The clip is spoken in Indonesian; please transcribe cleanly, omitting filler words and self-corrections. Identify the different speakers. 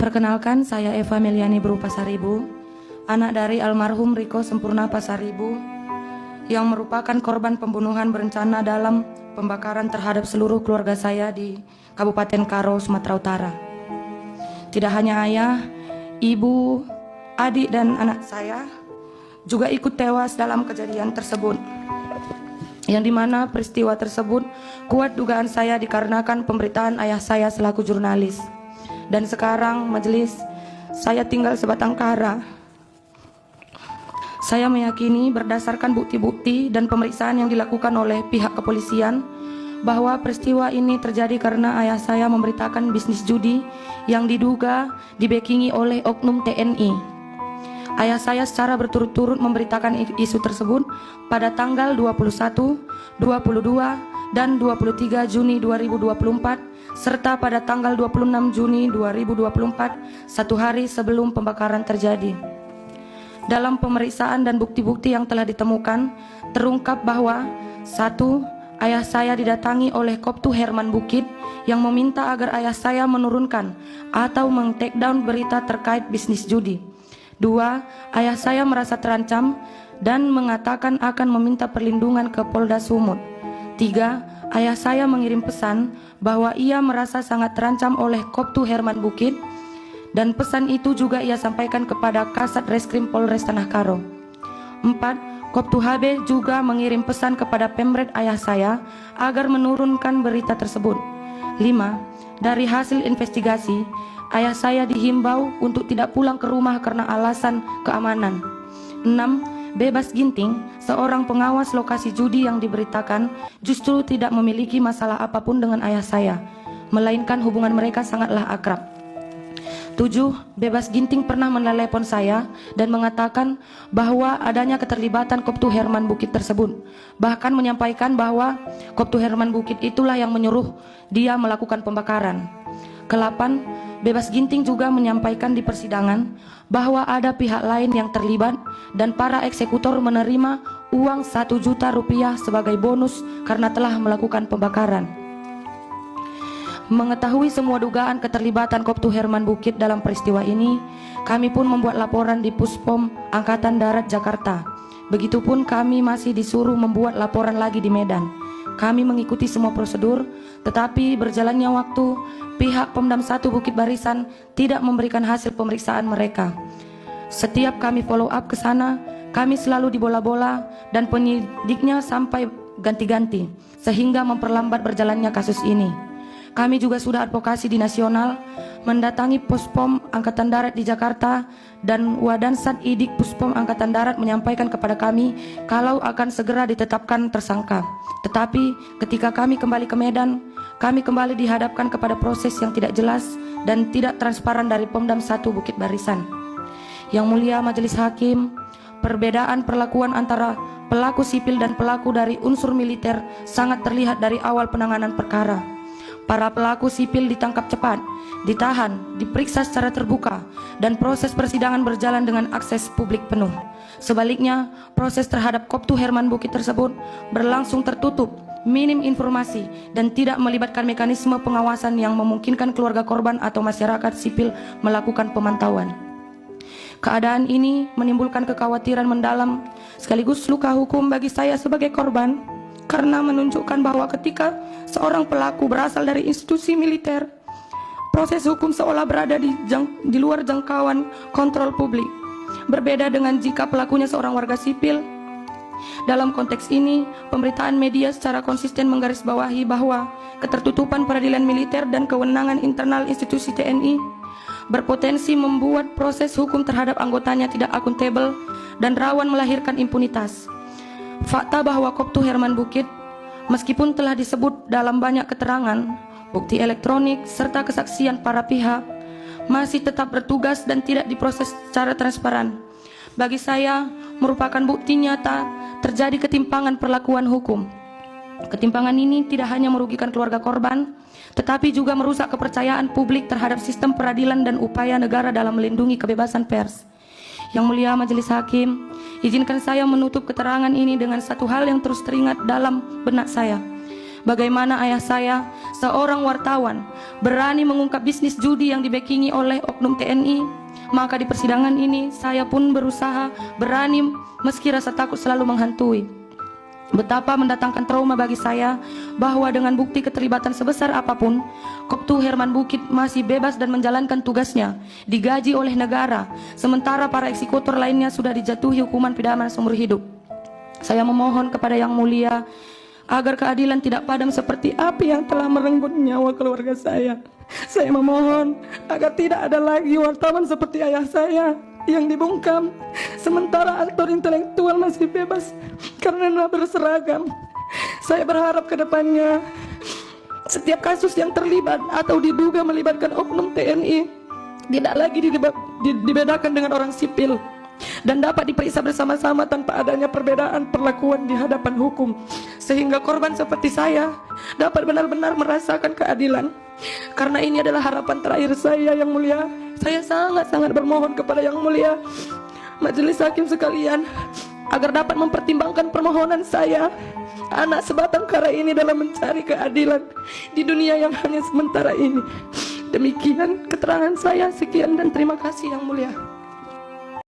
Speaker 1: Perkenalkan, saya Eva Meliani Bru Pasaribu, anak dari almarhum Riko Sempurna Pasaribu, yang merupakan korban pembunuhan berencana dalam pembakaran terhadap seluruh keluarga saya di Kabupaten Karo, Sumatera Utara. Tidak hanya ayah, ibu, adik, dan anak saya juga ikut tewas dalam kejadian tersebut, yang dimana peristiwa tersebut kuat dugaan saya dikarenakan pemberitaan ayah saya selaku jurnalis. Dan sekarang majelis, saya tinggal sebatang kara. Saya meyakini berdasarkan bukti-bukti dan pemeriksaan yang dilakukan oleh pihak kepolisian bahwa peristiwa ini terjadi karena ayah saya memberitakan bisnis judi yang diduga dibackingi oleh oknum TNI. Ayah saya secara berturut-turut memberitakan isu tersebut pada tanggal 21, 22, dan 23 Juni 2024 serta pada tanggal 26 Juni 2024, satu hari sebelum pembakaran terjadi. Dalam pemeriksaan dan bukti-bukti yang telah ditemukan, terungkap bahwa 1. Ayah saya didatangi oleh Koptu Herman Bukit yang meminta agar ayah saya menurunkan atau meng-take down berita terkait bisnis judi. 2. Ayah saya merasa terancam dan mengatakan akan meminta perlindungan ke Polda Sumut. 3. Ayah saya mengirim pesan bahwa ia merasa sangat terancam oleh Koptu Herman Bukit, dan pesan itu juga ia sampaikan kepada Kasat Reskrim Polres Tanah Karo. 4. Koptu HB juga mengirim pesan kepada Pemret ayah saya agar menurunkan berita tersebut. 5. Dari hasil investigasi, ayah saya dihimbau untuk tidak pulang ke rumah karena alasan keamanan. 6. Bebas Ginting, seorang pengawas lokasi judi yang diberitakan, justru tidak memiliki masalah apapun dengan ayah saya, melainkan hubungan mereka sangatlah akrab. 7. Bebas Ginting pernah menelepon saya dan mengatakan bahwa adanya keterlibatan Koptu Herman Bukit tersebut, bahkan menyampaikan bahwa Koptu Herman Bukit itulah yang menyuruh dia melakukan pembakaran. Ke-8, Bebas Ginting juga menyampaikan di persidangan bahwa ada pihak lain yang terlibat dan para eksekutor menerima uang 1 juta rupiah sebagai bonus karena telah melakukan pembakaran. Mengetahui semua dugaan keterlibatan Koptu Herman Bukit dalam peristiwa ini, kami pun membuat laporan di Puspom Angkatan Darat Jakarta. Begitupun kami masih disuruh membuat laporan lagi di Medan. Kami mengikuti semua prosedur, tetapi berjalannya waktu, pihak Pomdam 1 Bukit Barisan tidak memberikan hasil pemeriksaan mereka. Setiap kami follow up ke sana, kami selalu dibola-bola dan penyidiknya sampai ganti-ganti, sehingga memperlambat berjalannya kasus ini. Kami juga sudah advokasi di nasional, mendatangi Puspom Angkatan Darat di Jakarta, dan Wadansat Idik Puspom Angkatan Darat menyampaikan kepada kami kalau akan segera ditetapkan tersangka. Tetapi ketika kami kembali ke Medan, kami kembali dihadapkan kepada proses yang tidak jelas dan tidak transparan dari Pomdam 1 Bukit Barisan. Yang mulia Majelis Hakim, perbedaan perlakuan antara pelaku sipil dan pelaku dari unsur militer sangat terlihat dari awal penanganan perkara. Para pelaku sipil ditangkap cepat, ditahan, diperiksa secara terbuka, dan proses persidangan berjalan dengan akses publik penuh. Sebaliknya, proses terhadap Koptu Herman Bukit tersebut berlangsung tertutup, minim informasi, dan tidak melibatkan mekanisme pengawasan yang memungkinkan keluarga korban atau masyarakat sipil melakukan pemantauan. Keadaan ini menimbulkan kekhawatiran mendalam sekaligus luka hukum bagi saya sebagai korban, karena menunjukkan bahwa ketika seorang pelaku berasal dari institusi militer, proses hukum seolah berada di luar jangkauan kontrol publik. Berbeda dengan jika pelakunya seorang warga sipil. Dalam konteks ini, pemberitaan media secara konsisten menggarisbawahi bahwa ketertutupan peradilan militer dan kewenangan internal institusi TNI berpotensi membuat proses hukum terhadap anggotanya tidak akuntabel dan rawan melahirkan impunitas. Fakta bahwa Koptu Herman Bukit, meskipun telah disebut dalam banyak keterangan, bukti elektronik, serta kesaksian para pihak, masih tetap bertugas dan tidak diproses secara transparan. Bagi saya, merupakan bukti nyata terjadi ketimpangan perlakuan hukum. Ketimpangan ini tidak hanya merugikan keluarga korban, tetapi juga merusak kepercayaan publik terhadap sistem peradilan dan upaya negara dalam melindungi kebebasan pers. Yang mulia Majelis Hakim, izinkan saya menutup keterangan ini dengan satu hal yang terus teringat dalam benak saya, bagaimana ayah saya, seorang wartawan, berani mengungkap bisnis judi yang dibekingi oleh oknum TNI. Maka di persidangan ini saya pun berusaha berani meski rasa takut selalu menghantui. Betapa mendatangkan trauma bagi saya bahwa dengan bukti keterlibatan sebesar apapun, Koptu Herman Bukit masih bebas dan menjalankan tugasnya, digaji oleh negara, sementara para eksekutor lainnya sudah dijatuhi hukuman pidana seumur hidup. Saya memohon kepada Yang Mulia agar keadilan tidak padam seperti api yang telah merenggut nyawa keluarga saya. Saya memohon agar tidak ada lagi wartawan seperti ayah saya yang dibungkam, sementara aktor intelektual masih bebas karena berseragam. Saya berharap ke depannya setiap kasus yang terlibat atau diduga melibatkan oknum TNI tidak lagi dibedakan dengan orang sipil dan dapat diperiksa bersama-sama tanpa adanya perbedaan perlakuan di hadapan hukum, sehingga korban seperti saya dapat benar-benar merasakan keadilan. Karena ini adalah harapan terakhir saya, Yang Mulia. Saya sangat-sangat bermohon kepada Yang Mulia majelis hakim sekalian agar dapat mempertimbangkan permohonan saya, anak sebatang kara ini, dalam mencari keadilan di dunia yang hanya sementara ini. Demikian keterangan saya, sekian dan terima kasih Yang Mulia.